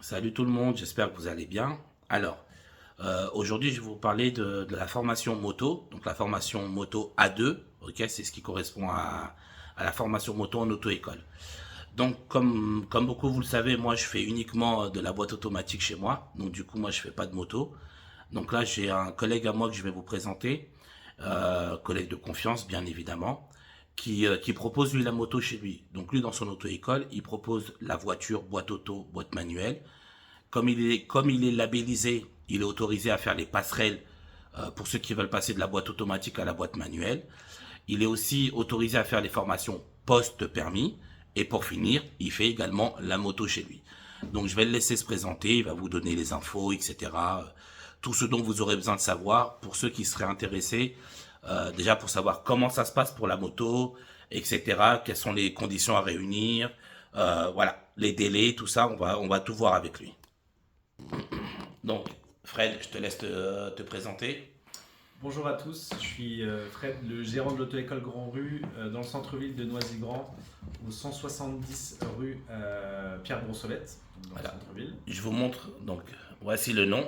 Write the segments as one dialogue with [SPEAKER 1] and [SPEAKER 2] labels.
[SPEAKER 1] Salut tout le monde, j'espère que vous allez bien. Alors, aujourd'hui, je vais vous parler de la formation moto, donc la formation moto A2, ok, c'est ce qui correspond à la formation moto en auto-école. Donc, comme beaucoup vous le savez, moi, je fais uniquement de la boîte automatique chez moi, donc du coup, moi, je fais pas de moto. Donc là, j'ai un collègue à moi que je vais vous présenter, collègue de confiance, bien évidemment, qui propose lui la moto chez lui. Donc lui, dans son auto-école, il propose la voiture, boîte auto, boîte manuelle. Comme il est labellisé, il est autorisé à faire les passerelles pour ceux qui veulent passer de la boîte automatique à la boîte manuelle. Il est aussi autorisé à faire les formations post-permis. Et pour finir, il fait également la moto chez lui. Donc je vais le laisser se présenter, il va vous donner les infos, etc. Tout ce dont vous aurez besoin de savoir pour ceux qui seraient intéressés. Déjà pour savoir comment ça se passe pour la moto, etc. Quelles sont les conditions à réunir. Voilà, les délais, tout ça, on va tout voir avec lui. Donc, Fred, je te laisse te présenter.
[SPEAKER 2] Bonjour à tous, je suis Fred, le gérant de l'auto-école Grand Rue dans le centre-ville de Noisy-Grand, au 170 rue Pierre Brossolette, donc dans le
[SPEAKER 1] Voilà.
[SPEAKER 2] centre-ville.
[SPEAKER 1] Je vous montre, donc, voici le nom.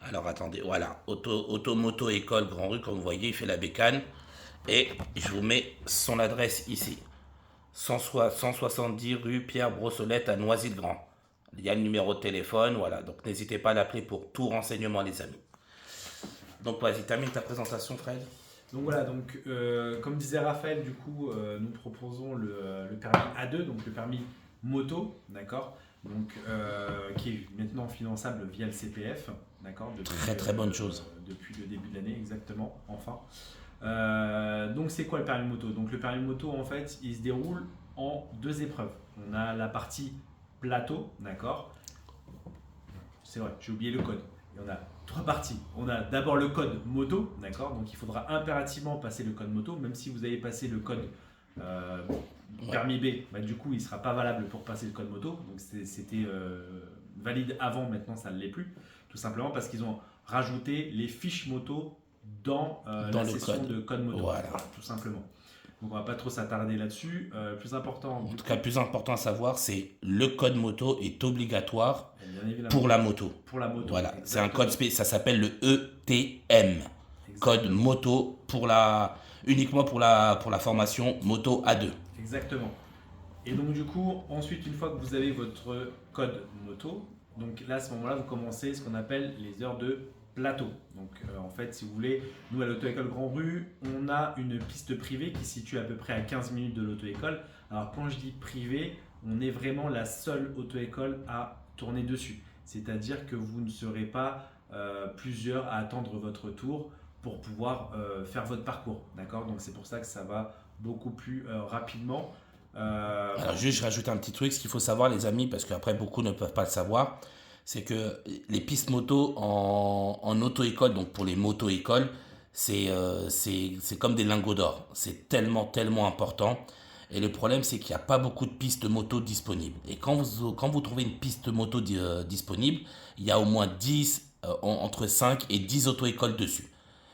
[SPEAKER 1] Alors, attendez, voilà. Automoto École Grand Rue, comme vous voyez, il fait la bécane. Et je vous mets son adresse ici. 170 rue Pierre Brossolette à Noisy-le-Grand. Il y a le numéro de téléphone, voilà. Donc, n'hésitez pas à l'appeler pour tout renseignement, les amis. Donc, vas-y, termine ta présentation, Fred.
[SPEAKER 2] Donc voilà, comme disait Raphaël, du coup, nous proposons le permis A2, donc le permis moto, d'accord, qui est maintenant finançable via le CPF, d'accord,
[SPEAKER 1] Très, très bonne chose.
[SPEAKER 2] depuis le début de l'année, exactement, enfin. Donc c'est quoi le permis moto? Donc le permis moto, en fait, il se déroule en deux épreuves. On a la partie plateau, d'accord. C'est vrai, j'ai oublié le code. Et on a trois parties. On a d'abord le code moto, d'accord. Donc il faudra impérativement passer le code moto, même si vous avez passé le code euh,
[SPEAKER 1] Ouais.
[SPEAKER 2] permis B, bah, du coup il ne sera pas valable pour passer le code moto. Donc c'était valide avant, maintenant ça ne l'est plus. Tout simplement parce qu'ils ont rajouté les fiches moto dans
[SPEAKER 1] Dans
[SPEAKER 2] la
[SPEAKER 1] le
[SPEAKER 2] session
[SPEAKER 1] code.
[SPEAKER 2] de code moto.
[SPEAKER 1] Voilà.
[SPEAKER 2] Voilà, tout simplement. Donc on va pas trop s'attarder là-dessus. Plus important,
[SPEAKER 1] En
[SPEAKER 2] du
[SPEAKER 1] tout cas,
[SPEAKER 2] coup,
[SPEAKER 1] le plus important à savoir, c'est le code moto est obligatoire
[SPEAKER 2] bien évidemment,
[SPEAKER 1] pour la moto.
[SPEAKER 2] pour la moto,
[SPEAKER 1] Voilà, c'est un code
[SPEAKER 2] exactement.
[SPEAKER 1] spécial, ça s'appelle le ETM, code
[SPEAKER 2] Exactement.
[SPEAKER 1] moto uniquement pour la formation moto A2.
[SPEAKER 2] Exactement. Et donc du coup, ensuite, une fois que vous avez votre code moto, donc là, à ce moment-là, vous commencez ce qu'on appelle les heures de plateau. Donc en fait, si vous voulez, nous à l'auto-école Grand Rue, on a une piste privée qui se situe à peu près à 15 minutes de l'auto-école. Alors quand je dis privée, on est vraiment la seule auto-école à tourner dessus. C'est-à-dire que vous ne serez pas plusieurs à attendre votre tour pour pouvoir faire votre parcours. D'accord. Donc c'est pour ça que ça va beaucoup plus rapidement.
[SPEAKER 1] Alors juste, je rajoute un petit truc, ce qu'il faut savoir les amis, parce qu'après beaucoup ne peuvent pas le savoir, c'est que les pistes moto en auto-école, donc pour les moto-écoles, c'est comme des lingots d'or. C'est tellement, tellement important. Et le problème, c'est qu'il n'y a pas beaucoup de pistes moto disponibles. Et quand vous trouvez une piste moto disponible, il y a au moins 10, entre 5 et 10 auto-écoles dessus.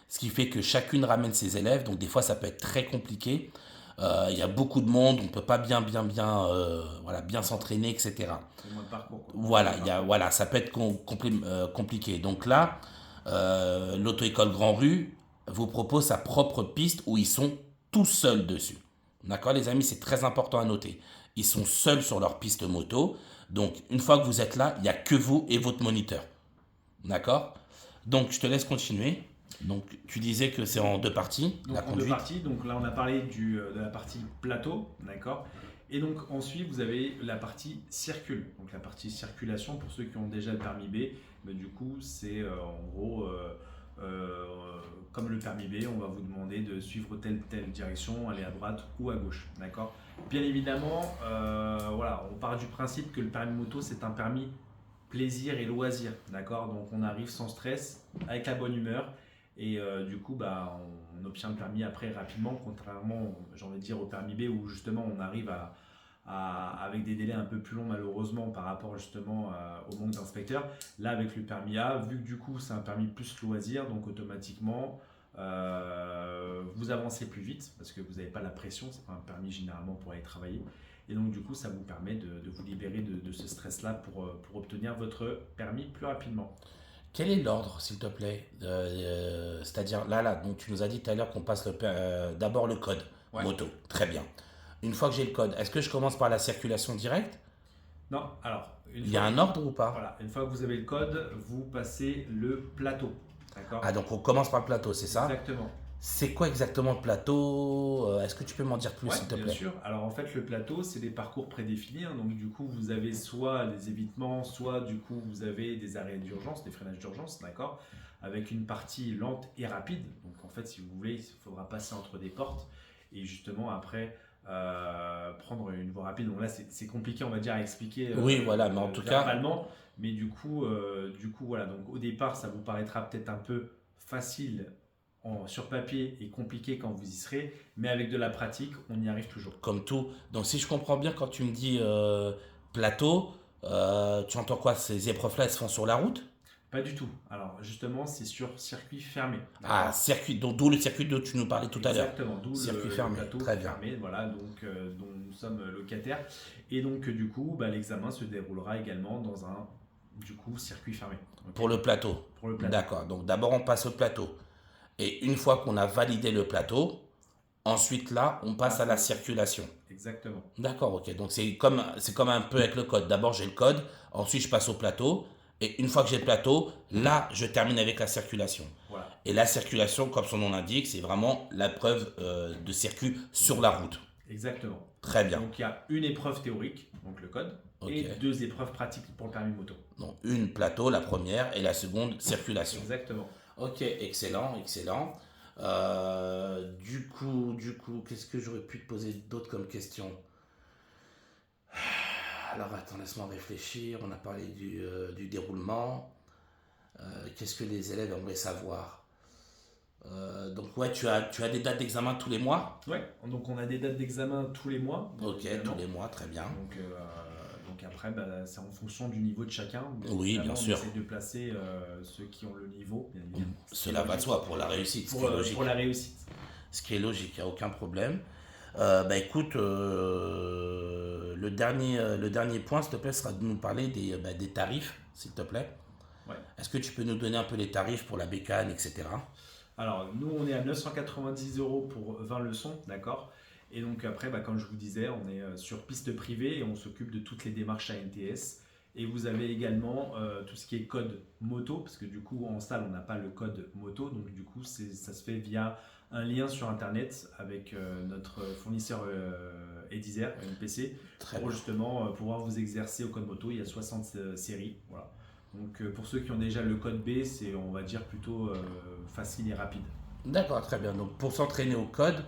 [SPEAKER 1] Ce qui fait que chacune ramène ses élèves, donc des fois ça peut être très compliqué. Il y a beaucoup de monde, on ne peut pas voilà, bien s'entraîner, etc.
[SPEAKER 2] C'est moins de parcours, quoi. Moins de
[SPEAKER 1] Voilà,
[SPEAKER 2] parcours.
[SPEAKER 1] voilà, ça peut être compliqué. Donc là, l'auto-école Grand Rue vous propose sa propre piste où ils sont tout seuls dessus. D'accord, les amis, c'est très important à noter. Ils sont seuls sur leur piste moto. Donc, une fois que vous êtes là, il n'y a que vous et votre moniteur. D'accord. Donc, je te laisse continuer. Donc, tu disais que c'est en deux parties, la
[SPEAKER 2] Donc en deux
[SPEAKER 1] conduite.
[SPEAKER 2] parties, donc là on a parlé de la partie plateau, d'accord. Et donc ensuite vous avez la partie circule. Donc la partie circulation pour ceux qui ont déjà le permis B, mais du coup c'est en gros euh, comme le permis B, on va vous demander de suivre telle direction, aller à droite ou à gauche, d'accord. Bien évidemment, voilà, on part du principe que le permis moto c'est un permis plaisir et loisir, d'accord. Donc on arrive sans stress, avec la bonne humeur. Et du coup, bah, on obtient le permis après rapidement, contrairement, j'ai envie de dire, au permis B où justement on arrive avec des délais un peu plus longs malheureusement par rapport justement au manque d'inspecteurs. Là, avec le permis A, vu que du coup c'est un permis plus loisir, donc automatiquement vous avancez plus vite parce que vous n'avez pas la pression, c'est pas un permis généralement pour aller travailler. Et donc du coup, ça vous permet de vous libérer de ce stress-là pour obtenir votre permis plus rapidement.
[SPEAKER 1] Quel est l'ordre, s'il te plaît? C'est-à-dire, donc tu nous as dit tout à l'heure qu'on passe d'abord le code
[SPEAKER 2] Ouais.
[SPEAKER 1] moto. Très bien. Une fois que j'ai le code, est-ce que je commence par la circulation directe?
[SPEAKER 2] Non, alors,
[SPEAKER 1] Il y a un ordre ou pas?
[SPEAKER 2] voilà, une fois que vous avez le code, vous passez le plateau. D'accord?
[SPEAKER 1] Ah, donc on commence par le plateau, c'est ça?
[SPEAKER 2] Exactement.
[SPEAKER 1] C'est quoi exactement le plateau? Est-ce que tu peux m'en dire plus,
[SPEAKER 2] Ouais,
[SPEAKER 1] s'il te
[SPEAKER 2] bien
[SPEAKER 1] plaît?
[SPEAKER 2] sûr. Alors en fait, le plateau, c'est des parcours prédéfinis, hein. Donc du coup, vous avez soit des évitements, soit du coup, vous avez des arrêts d'urgence, des freinages d'urgence, d'accord? Avec une partie lente et rapide. Donc en fait, si vous voulez, il faudra passer entre des portes et justement après prendre une voie rapide. Donc là, c'est compliqué, on va dire, à expliquer
[SPEAKER 1] Oui, voilà, mais en tout cas,
[SPEAKER 2] verbalement. Mais du coup, voilà. Donc au départ, ça vous paraîtra peut-être un peu facile sur papier et compliqué quand vous y serez, mais avec de la pratique, on y arrive toujours.
[SPEAKER 1] comme tout. Donc si je comprends bien, quand tu me dis plateau, tu entends quoi? Ces épreuves-là, elles se font sur la route?
[SPEAKER 2] Pas du tout. Alors justement, c'est sur circuit fermé.
[SPEAKER 1] Ah,
[SPEAKER 2] D'accord.
[SPEAKER 1] circuit, donc d'où le circuit dont tu nous parlais tout à l'heure.
[SPEAKER 2] Exactement, d'où
[SPEAKER 1] Circuit
[SPEAKER 2] le
[SPEAKER 1] fermé,
[SPEAKER 2] plateau
[SPEAKER 1] très bien.
[SPEAKER 2] fermé, voilà, donc dont nous sommes locataires. Et donc du coup, l'examen se déroulera également dans un circuit fermé. Ok.
[SPEAKER 1] Pour le plateau.
[SPEAKER 2] Pour le plateau.
[SPEAKER 1] D'accord. Donc d'abord, on passe au plateau. Et une fois qu'on a validé le plateau, ensuite là, on passe à la circulation.
[SPEAKER 2] Exactement.
[SPEAKER 1] D'accord, ok. Donc c'est comme un peu avec le code. D'abord, j'ai le code, ensuite je passe au plateau. Et une fois que j'ai le plateau, là, je termine avec la circulation.
[SPEAKER 2] Voilà.
[SPEAKER 1] Et la circulation, comme son nom l'indique, c'est vraiment la preuve de circuit sur la route.
[SPEAKER 2] Exactement.
[SPEAKER 1] Très bien.
[SPEAKER 2] Donc il y a une épreuve théorique, donc le code,
[SPEAKER 1] Ok.
[SPEAKER 2] et 2 épreuves pratiques pour le permis moto.
[SPEAKER 1] Donc une plateau, la première, et la seconde, circulation.
[SPEAKER 2] Exactement.
[SPEAKER 1] Ok, excellent, excellent. Du coup, qu'est-ce que j'aurais pu te poser d'autre comme question? Alors attends, laisse-moi réfléchir. On a parlé du déroulement. Qu'est-ce que les élèves aimeraient savoir? Donc ouais, tu as des dates d'examen tous les mois?
[SPEAKER 2] Ouais, donc on a des dates d'examen tous les mois.
[SPEAKER 1] Ok,
[SPEAKER 2] évidemment.
[SPEAKER 1] tous les mois, très bien.
[SPEAKER 2] Donc après, c'est en fonction du niveau de chacun.
[SPEAKER 1] Oui,
[SPEAKER 2] Évidemment,
[SPEAKER 1] bien sûr.
[SPEAKER 2] On essaie de placer ceux qui ont le niveau, bien évidemment.
[SPEAKER 1] Cela va de soi pour la réussite, ce qui est logique.
[SPEAKER 2] Pour la réussite.
[SPEAKER 1] Ce qui est logique, il n'y a aucun problème. Écoute, le dernier point, s'il te plaît, sera de nous parler des tarifs, s'il te plaît.
[SPEAKER 2] Ouais.
[SPEAKER 1] Est-ce que tu peux nous donner un peu les tarifs pour la bécane, etc.
[SPEAKER 2] Alors, nous, on est à 990 € pour 20 leçons, d'accord? Et donc après, comme je vous disais, on est sur piste privée et on s'occupe de toutes les démarches ANTS. Et vous avez également tout ce qui est code moto, parce que du coup, en salle, on n'a pas le code moto. Donc du coup, ça se fait via un lien sur Internet avec notre fournisseur Edizer, MPC,
[SPEAKER 1] Très
[SPEAKER 2] pour
[SPEAKER 1] bien.
[SPEAKER 2] justement pouvoir vous exercer au code moto. Il y a 60 séries, voilà. Donc pour ceux qui ont déjà le code B, c'est, on va dire, plutôt facile et rapide.
[SPEAKER 1] D'accord, très bien. Donc pour s'entraîner au code,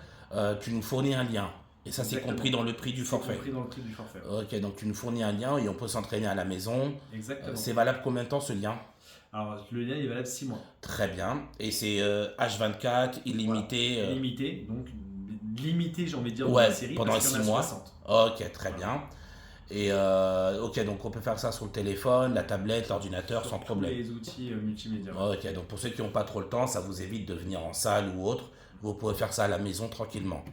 [SPEAKER 1] tu nous fournis un lien. Et ça, c'est
[SPEAKER 2] Exactement.
[SPEAKER 1] compris dans le prix du
[SPEAKER 2] C'est
[SPEAKER 1] forfait.
[SPEAKER 2] compris dans le prix du forfait.
[SPEAKER 1] Ok, donc tu nous fournis un lien et on peut s'entraîner à la maison.
[SPEAKER 2] Exactement.
[SPEAKER 1] C'est valable combien de temps ce lien?
[SPEAKER 2] Alors le lien est valable 6 mois.
[SPEAKER 1] Très bien. Et c'est H24, illimité.
[SPEAKER 2] Voilà. Limité, donc limité, j'ai envie de dire,
[SPEAKER 1] Ouais,
[SPEAKER 2] dans la série,
[SPEAKER 1] pendant
[SPEAKER 2] parce qu'il y en a
[SPEAKER 1] 6 mois.
[SPEAKER 2] 60.
[SPEAKER 1] Ok, très bien. Et ok, donc on peut faire ça sur le téléphone, la tablette, l'ordinateur,
[SPEAKER 2] Sur
[SPEAKER 1] sans
[SPEAKER 2] tous
[SPEAKER 1] problème.
[SPEAKER 2] les outils multimédia.
[SPEAKER 1] Ok, donc pour ceux qui n'ont pas trop le temps, ça vous évite de venir en salle ou autre. Vous pouvez faire ça à la maison tranquillement.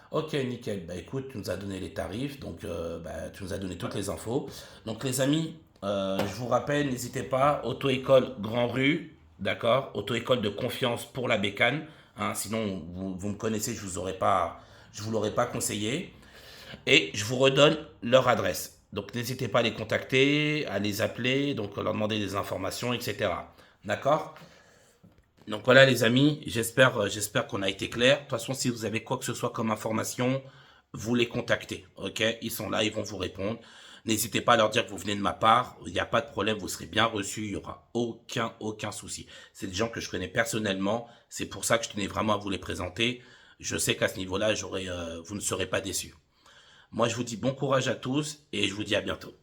[SPEAKER 1] Ok, nickel. Bah écoute, tu nous as donné les tarifs, donc tu nous as donné toutes les infos. Donc les amis, je vous rappelle, n'hésitez pas, auto-école Grand Rue, d'accord? Auto-école de confiance pour la bécane. Hein, sinon, vous me connaissez, je vous l'aurais pas conseillé. Et je vous redonne leur adresse. Donc n'hésitez pas à les contacter, à les appeler, donc à leur demander des informations, etc. D'accord? Donc voilà les amis, j'espère qu'on a été clair. De toute façon, si vous avez quoi que ce soit comme information, vous les contactez. Ok? Ils sont là, ils vont vous répondre. N'hésitez pas à leur dire que vous venez de ma part. Il n'y a pas de problème, vous serez bien reçus. Il n'y aura aucun souci. C'est des gens que je connais personnellement. C'est pour ça que je tenais vraiment à vous les présenter. Je sais qu'à ce niveau-là, vous ne serez pas déçus. Moi, je vous dis bon courage à tous et je vous dis à bientôt.